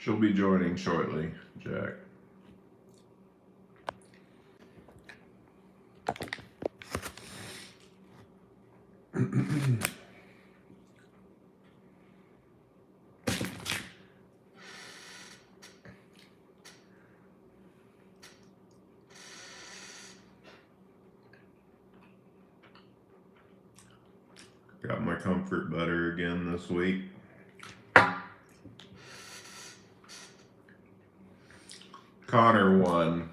She'll be joining shortly, Jack. Got my comfort butter again this week. Connor won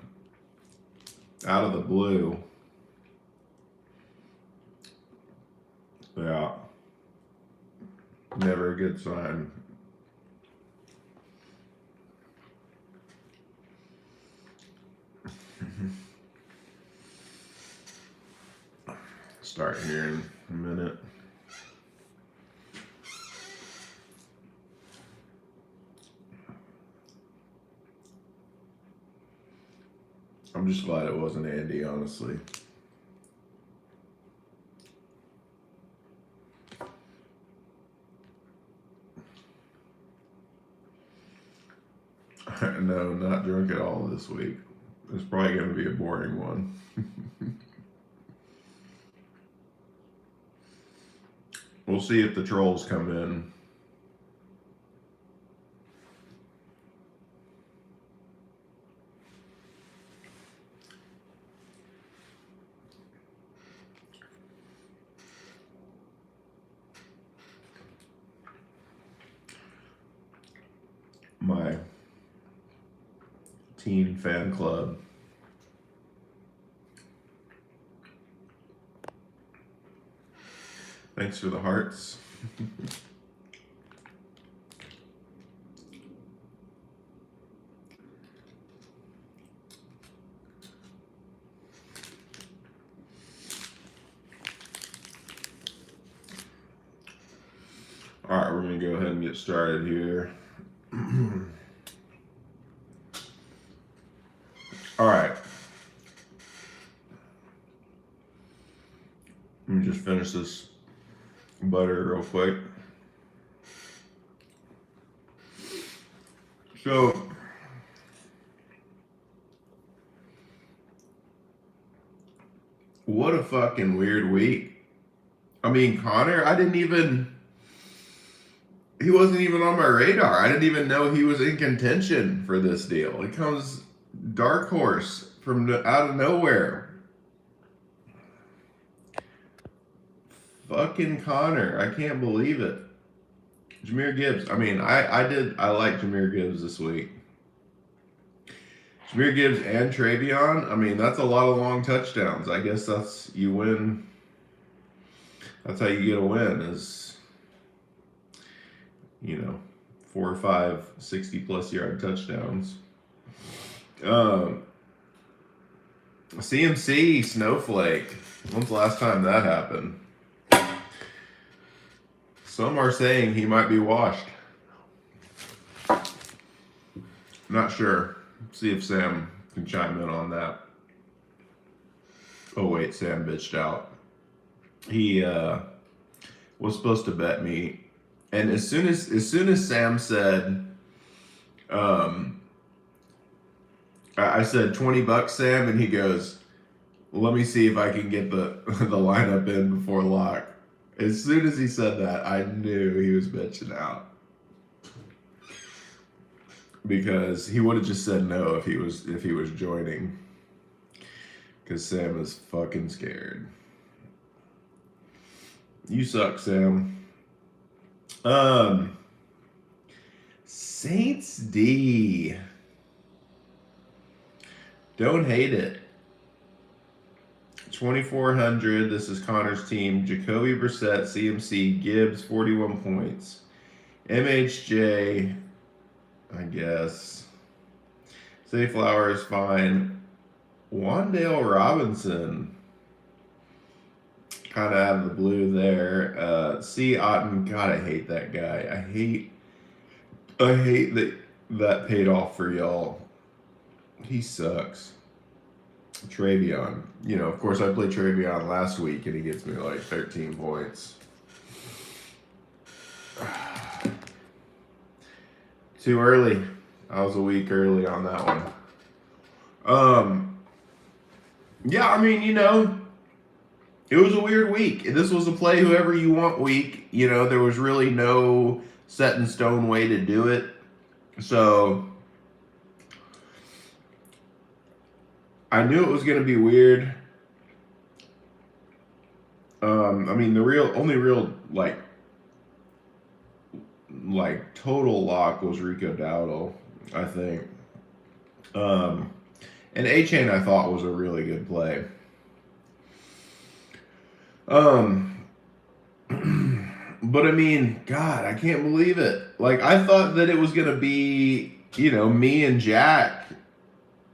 out of the blue. Yeah. Never a good sign. Start here in a minute. I'm just glad it wasn't Andy, honestly. No, not drunk at all this week. It's probably going to be a boring one. We'll see if the trolls come in. My teen fan club. Thanks for the hearts. All right, we're going to go ahead and get started here. All right. Let me just finish this butter real quick. So, what a fucking weird week. I mean, Connor, he wasn't even on my radar. I didn't even know he was in contention for this deal. It comes dark horse from out of nowhere. Fucking Connor. I can't believe it. Jahmyr Gibbs. I mean, I like Jahmyr Gibbs this week. Jahmyr Gibbs and Travion. I mean, that's a lot of long touchdowns. I guess that's, you win. That's how you get a win, is, 4 or 5 60-plus yard touchdowns. CMC Snowflake. When's the last time that happened? Some are saying he might be washed. Not sure. See if Sam can chime in on that. Oh wait, Sam bitched out. He was supposed to bet me, and as soon as Sam said, I said $20, Sam, and he goes, "Let me see if I can get the lineup in before lock." As soon as he said that, I knew he was bitching out, because he would have just said no if he was joining, because Sam is fucking scared. You suck, Sam. Saints D. Don't hate it. 2,400. This is Connor's team. Jacoby Brissett, CMC, Gibbs, 41 points. MHJ, I guess. Zay Flowers, fine. Wan'Dale Robinson, kind of out of the blue there. C. Otten, God, I hate that guy. I hate that paid off for y'all. He sucks. Travion. Of course, I played Travion last week, and he gets me like 13 points. Too early. I was a week early on that one. Yeah, I mean, it was a weird week. This was a play whoever you want week. There was really no set in stone way to do it. So I knew it was going to be weird. I mean, the only real total lock was Rico Dowdle, I think. And A-Chain I thought was a really good play. But I mean, God, I can't believe it. Like, I thought that it was going to be, me and Jack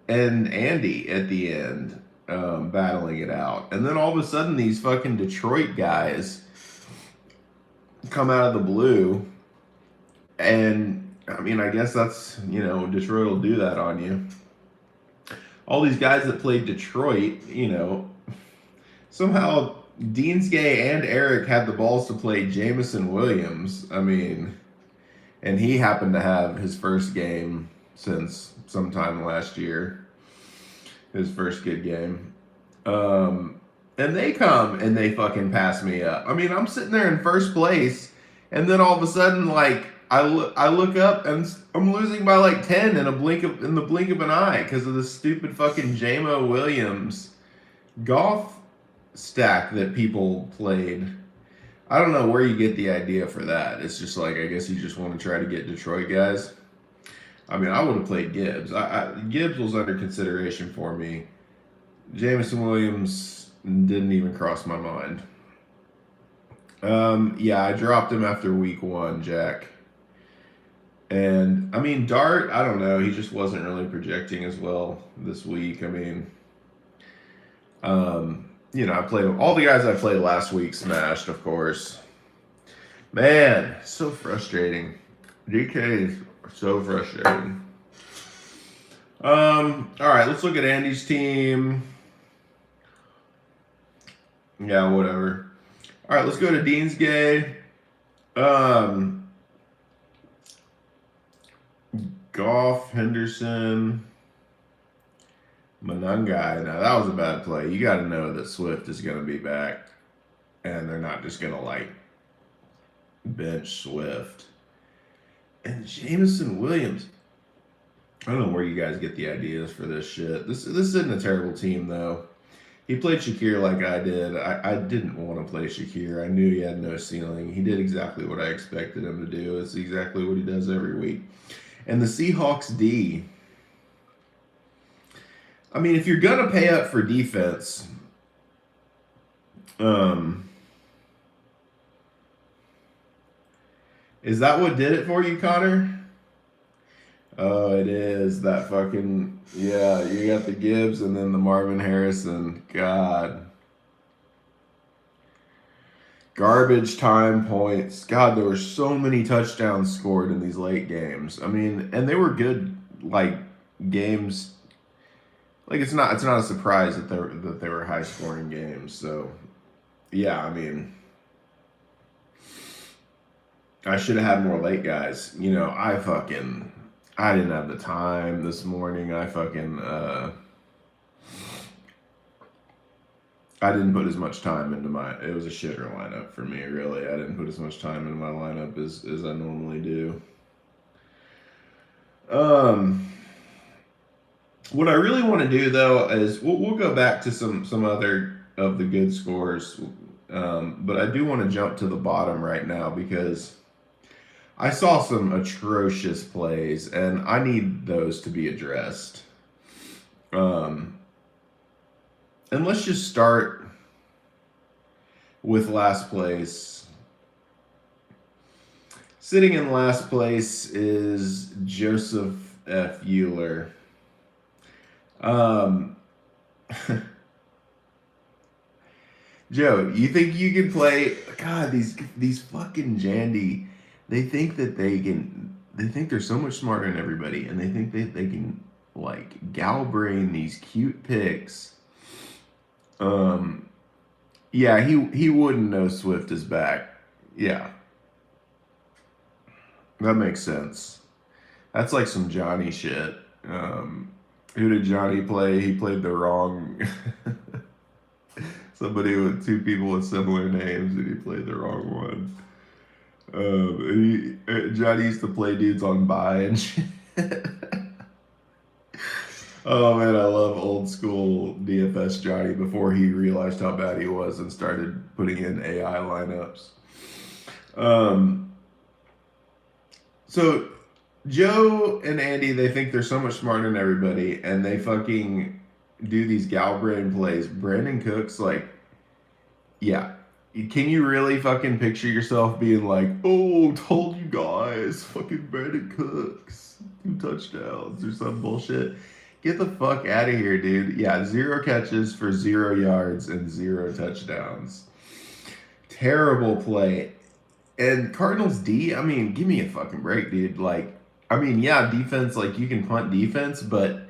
and Andy at the end battling it out. And then all of a sudden, these fucking Detroit guys come out of the blue. And, I mean, I guess that's, Detroit will do that on you. All these guys that played Detroit, somehow Deansgay and Eric had the balls to play Jamison Williams. I mean, and he happened to have his first game since sometime last year. His first good game. And they come and they fucking pass me up. I mean, I'm sitting there in first place, and then all of a sudden, like, I look up and I'm losing by like 10 in the blink of an eye because of the stupid fucking JMO Williams golf stack that people played. I don't know where you get the idea for that. It's just like, I guess you just want to try to get Detroit guys. I mean, I would have played Gibbs. Gibbs was under consideration for me. Jamison Williams didn't even cross my mind. Yeah, I dropped him after week 1, Jack. And, I mean, Dart, I don't know. He just wasn't really projecting as well this week. I mean, I played all the guys I played last week smashed, of course. Man, so frustrating. DK is so frustrating. All right, let's look at Andy's team. Yeah, whatever. All right, let's go to Deansgay. Goff, Henderson, Manungai. Now, that was a bad play. You got to know that Swift is going to be back, and they're not just going to, bench Swift. And Jamison Williams. I don't know where you guys get the ideas for this shit. This isn't a terrible team, though. He played Shakir like I did. I didn't want to play Shakir. I knew he had no ceiling. He did exactly what I expected him to do. It's exactly what he does every week. And the Seahawks D. I mean, if you're going to pay up for defense, is that what did it for you, Connor? Oh, it is. That fucking, yeah, you got the Gibbs and then the Marvin Harrison. God. Garbage time points. God, there were so many touchdowns scored in these late games. I mean, and they were good, games. It's not a surprise that they were high scoring games. So, yeah, I mean, I should have had more late guys. I didn't have the time this morning. I didn't put as much time into it was a shitter lineup for me, really. I didn't put as much time into my lineup as I normally do. What I really want to do, though, is we'll go back to some other of the good scores, but I do want to jump to the bottom right now because I saw some atrocious plays, and I need those to be addressed. And let's just start with last place. Sitting in last place is Joseph F. Euler. Joe, you think you can play? God, these fucking Jandy, they think they're so much smarter than everybody, and they think they can gal brain these cute picks. Yeah, he wouldn't know Swift is back. Yeah. That makes sense. That's like some Johnny shit. Who did Johnny play? He played the wrong. Somebody with two people with similar names, and he played the wrong one. Johnny used to play dudes on bye and shit. Oh man, I love old school DFS Johnny before he realized how bad he was and started putting in AI lineups. So Joe and Andy, they think they're so much smarter than everybody, and they fucking do these gal brain plays. Brandon Cooks, like, yeah. Can you really fucking picture yourself being like, oh, told you guys, fucking Brandon Cooks, 2 touchdowns or some bullshit? Get the fuck out of here, dude. Yeah, 0 catches for 0 yards and 0 touchdowns. Terrible play. And Cardinals D, I mean, give me a fucking break, dude. Like, I mean, yeah, defense, like you can punt defense, but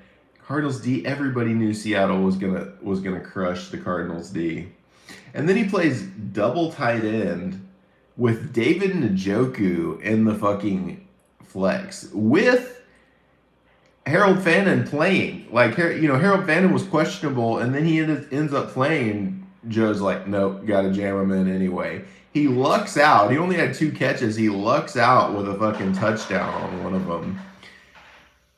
Cardinals D, everybody knew Seattle was gonna crush the Cardinals D. And then he plays double tight end with David Njoku in the fucking flex with Harold Fannin playing. Like, Harold Fannin was questionable, and then he ends up playing. Joe's like, nope, got to jam him in anyway. He lucks out. He only had 2 catches. He lucks out with a fucking touchdown on one of them.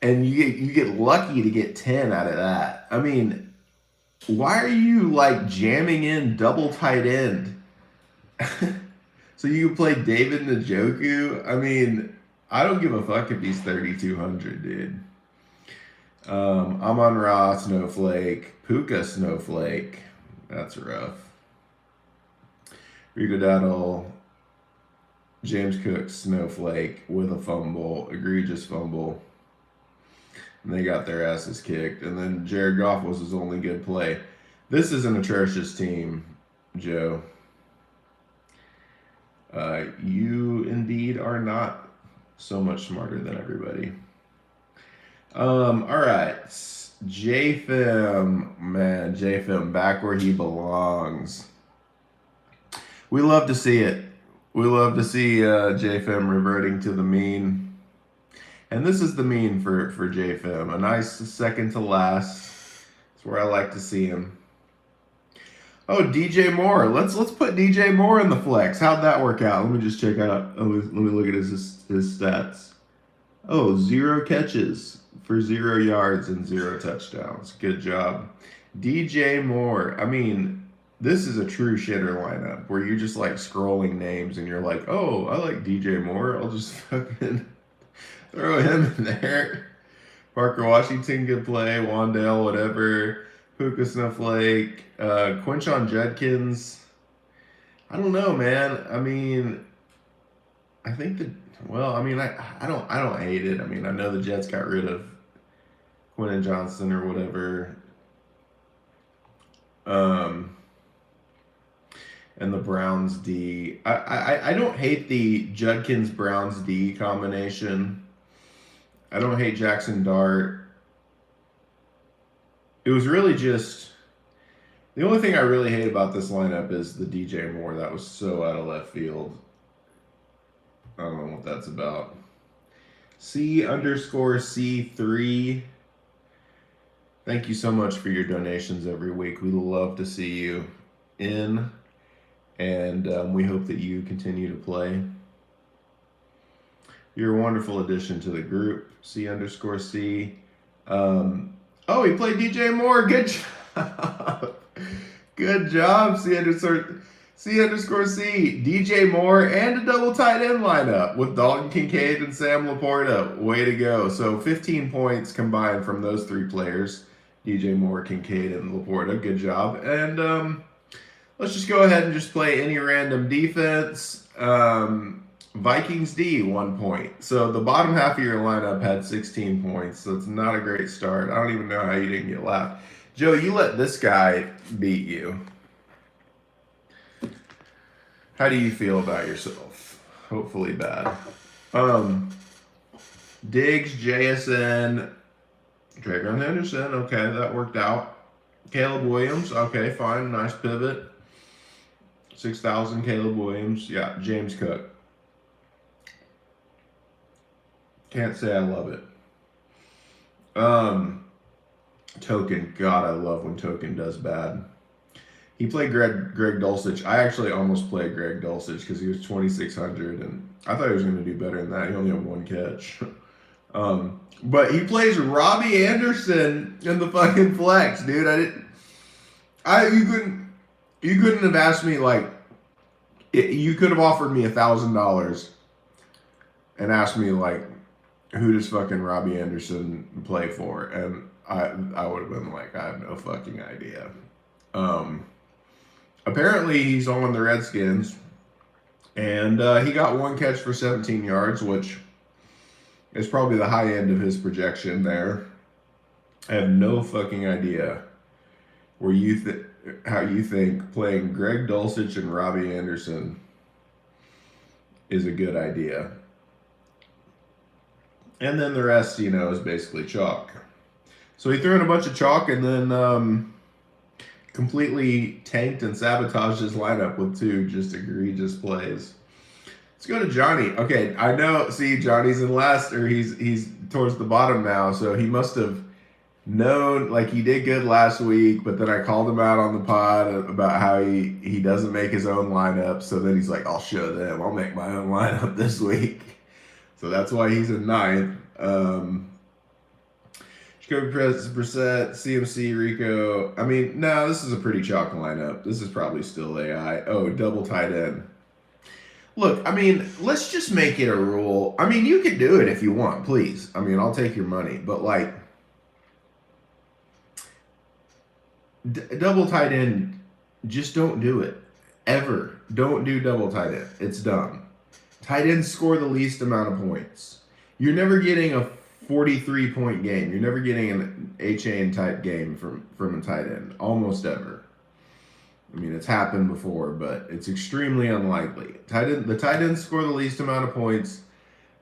And you get lucky to get 10 out of that. I mean, why are you like jamming in double tight end? So you can play David Njoku? I mean, I don't give a fuck if he's 3,200, dude. Amon-Ra Snowflake. Puka Snowflake. That's rough. Rico Dowdle. James Cook Snowflake with a fumble. Egregious fumble. And they got their asses kicked. And then Jared Goff was his only good play. This is an atrocious team, Joe. You indeed are not so much smarter than everybody. All right. JFM, man, JFM back where he belongs. We love to see it. We love to see JFM reverting to the mean. And this is the mean for JFM. A nice second to last. It's where I like to see him. Oh, DJ Moore. Let's put DJ Moore in the flex. How'd that work out? Let me just check out. Let me look at his stats. Oh, 0 catches for 0 yards and 0 touchdowns. Good job. DJ Moore. I mean, this is a true shitter lineup where you're just like scrolling names and you're like, oh, I like DJ Moore. I'll just fucking throw him in there. Parker Washington, good play. Wandale, whatever. Puka Snowflake. Quinshon Judkins. I don't know, man. I mean, I think that, well, I mean, I don't hate it. I mean, I know the Jets got rid of Quentin Johnson or whatever. And the Browns D. I don't hate the Judkins Browns D combination. I don't hate Jackson Dart. It was really just, the only thing I really hate about this lineup is the DJ Moore. That was so out of left field. I don't know what that's about. C_C3. Thank you so much for your donations every week. We love to see you in, and we hope that you continue to play. You're a wonderful addition to the group. C_C. Oh, he played DJ Moore. Good job. Good job, C_C. DJ Moore and a double tight end lineup with Dalton Kincaid and Sam Laporta. Way to go. So 15 points combined from those 3 players. DJ Moore, Kincaid, and Laporta. Good job. And let's just go ahead and just play any random defense. Vikings D, 1 point. So the bottom half of your lineup had 16 points. So it's not a great start. I don't even know how you didn't get laughed. Joe, you let this guy beat you. How do you feel about yourself? Hopefully bad. Diggs, JSN, Dragon Henderson. Okay, that worked out. Caleb Williams. Okay, fine. Nice pivot. 6,000 Caleb Williams. Yeah, James Cook. Can't say I love it. Token. God, I love when Token does bad. He played Greg Dulcich. I actually almost played Greg Dulcich because he was 2,600, and I thought he was going to do better than that. He only had one catch. But he plays Robbie Anderson in the fucking flex, dude. You couldn't have asked me like, you could have offered me $1,000 and asked me like, who does fucking Robbie Anderson play for? And I would have been like, I have no fucking idea. Apparently he's on the Redskins, and he got one catch for 17 yards, which is probably the high end of his projection there. I have no fucking idea how you think playing Greg Dulcich and Robbie Anderson is a good idea. And then the rest, is basically chalk. So he threw in a bunch of chalk and then completely tanked and sabotaged his lineup with two just egregious plays. Let's go to Johnny. Okay, I know. See, Johnny's in last, or he's towards the bottom now. So he must have known, like he did good last week, but then I called him out on the pod about how he doesn't make his own lineup. So then he's like, I'll show them. I'll make my own lineup this week. So that's why he's in ninth. Jacoby Brissett, CMC, Rico. I mean, no, this is a pretty chalk lineup. This is probably still AI. Oh, double tight end. Look, I mean, let's just make it a rule. I mean, you can do it if you want, please. I mean, I'll take your money. But, like, double tight end, just don't do it. Ever. Don't do double tight end. It's dumb. Tight ends score the least amount of points. You're never getting a 43-point game. You're never getting an A-chain type game from a tight end. Almost ever. I mean, it's happened before, but it's extremely unlikely. The tight ends score the least amount of points.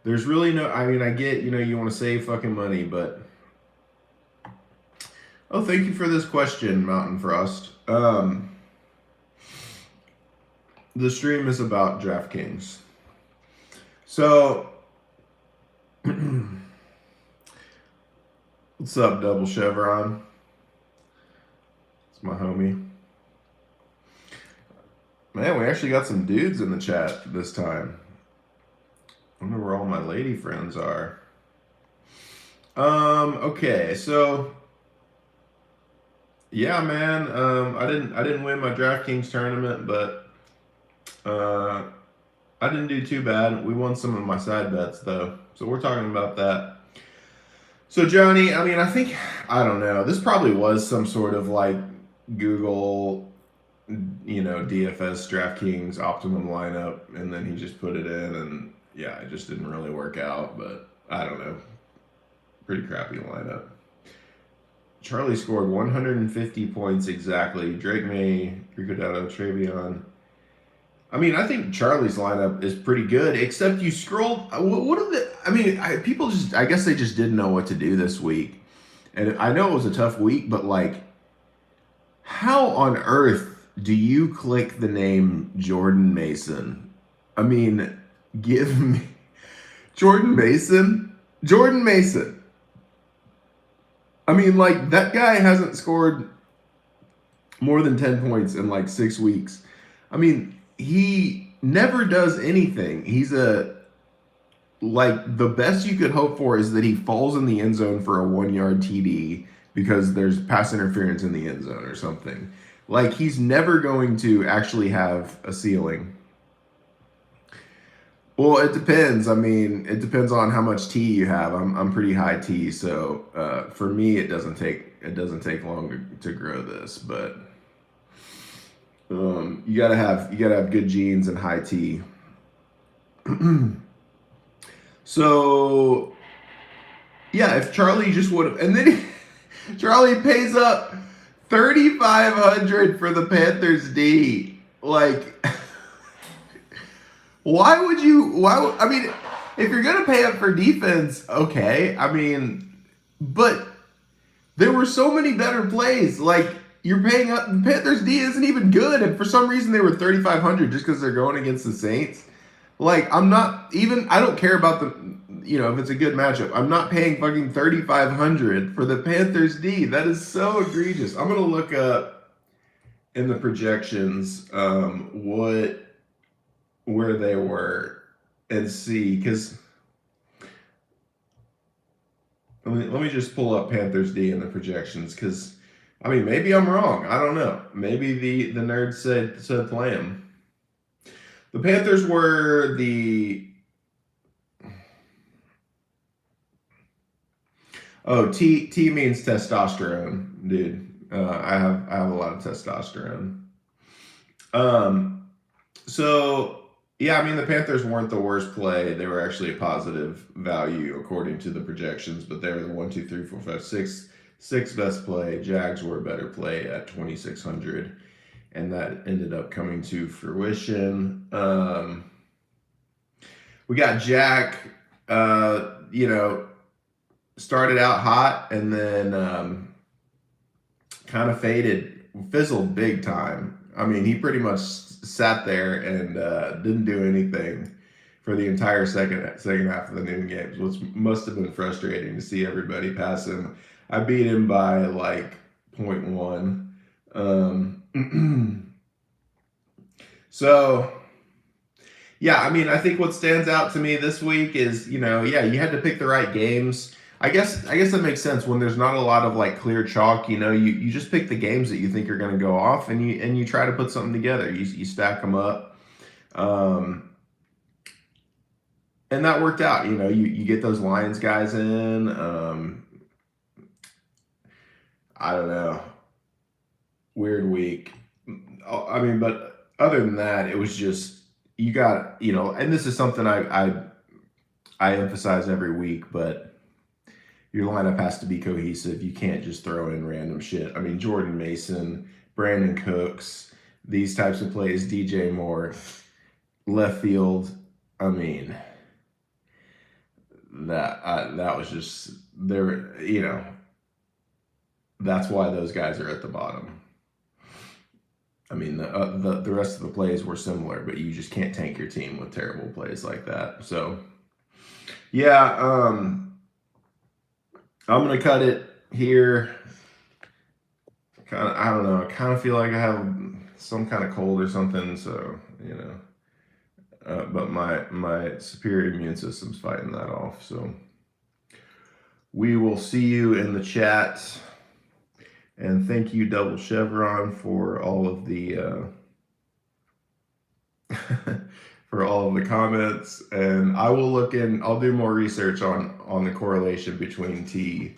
There's really no... I mean, I get, you want to save fucking money, but... Oh, thank you for this question, Mountain Frost. The stream is about DraftKings. So... What's up, Double Chevron? It's my homie. Man, we actually got some dudes in the chat this time. I wonder where all my lady friends are. Okay, so yeah, man. I didn't win my DraftKings tournament, but I didn't do too bad. We won some of my side bets though, so we're talking about that. So Johnny, I mean, I don't know. This probably was some sort of like Google, DFS DraftKings optimum lineup, and then he just put it in, and yeah, it just didn't really work out. But I don't know. Pretty crappy lineup. Charlie scored 150 points exactly. Drake May, Rico Dowdle, Travion. I mean, I think Charlie's lineup is pretty good, except you scroll. What are the? I mean, people just. I guess they just didn't know what to do this week, and I know it was a tough week, but like, how on earth do you click the name Jordan Mason? I mean, give me Jordan Mason. Jordan Mason. I mean, like, that guy hasn't scored more than 10 points in like 6 weeks. I mean, he never does anything. He's the best you could hope for is that he falls in the end zone for a 1-yard TD because there's pass interference in the end zone or something. Like, he's never going to actually have a ceiling. Well, it depends. I mean, it depends on how much T you have. I'm pretty high T, so for me, it doesn't take long to grow this. But you gotta have good genes and high T. So yeah, if Charlie just would have, and then Charlie pays up $3,500 for the Panthers D, like. Why would I mean, if you're going to pay up for defense, okay. I mean, but there were so many better plays. Like, you're paying up, the Panthers D isn't even good. And for some reason, they were $3,500 just because they're going against the Saints. Like, I don't care about if it's a good matchup. I'm not paying fucking $3,500 for the Panthers D. That is so egregious. I'm gonna look up in the projections where they were and see, because let me just pull up Panthers D in the projections, because I mean, maybe I'm wrong. I don't know. Maybe the nerds said play him. The Panthers were the T means testosterone, dude. I have a lot of testosterone. So yeah, I mean, the Panthers weren't the worst play. They were actually a positive value according to the projections, but they were the 1, 2, 3, 4, 5, 6 best play. Jags were a better play at 2,600, and that ended up coming to fruition. We got Jack, started out hot and then kind of fizzled big time. I mean, he pretty much sat there and didn't do anything for the entire second half of the noon games, which must have been frustrating to see everybody pass him. I beat him by like 0.1. So yeah, I mean, I think what stands out to me this week is, you had to pick the right games. I guess that makes sense when there's not a lot of like clear chalk. You just pick the games that you think are going to go off, and you try to put something together. You stack them up, and that worked out. You get those Lions guys in. I don't know, weird week. I mean, but other than that, it was just you got and this is something I emphasize every week, but your lineup has to be cohesive. You can't just throw in random shit. I mean, Jordan Mason, Brandon Cooks, these types of plays, DJ Moore, left field. I mean, that was just there. That's why those guys are at the bottom. I mean, the rest of the plays were similar, but you just can't tank your team with terrible plays like that. So, yeah, I'm going to cut it here. I don't know. I kind of feel like I have some kind of cold or something. So, but my superior immune system's fighting that off. So we will see you in the chat. And thank you, Double Chevron, for all of the for all of the comments. And I will I'll do more research on the correlation between tea,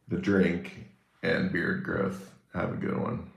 the drink, and beard growth. Have a good one.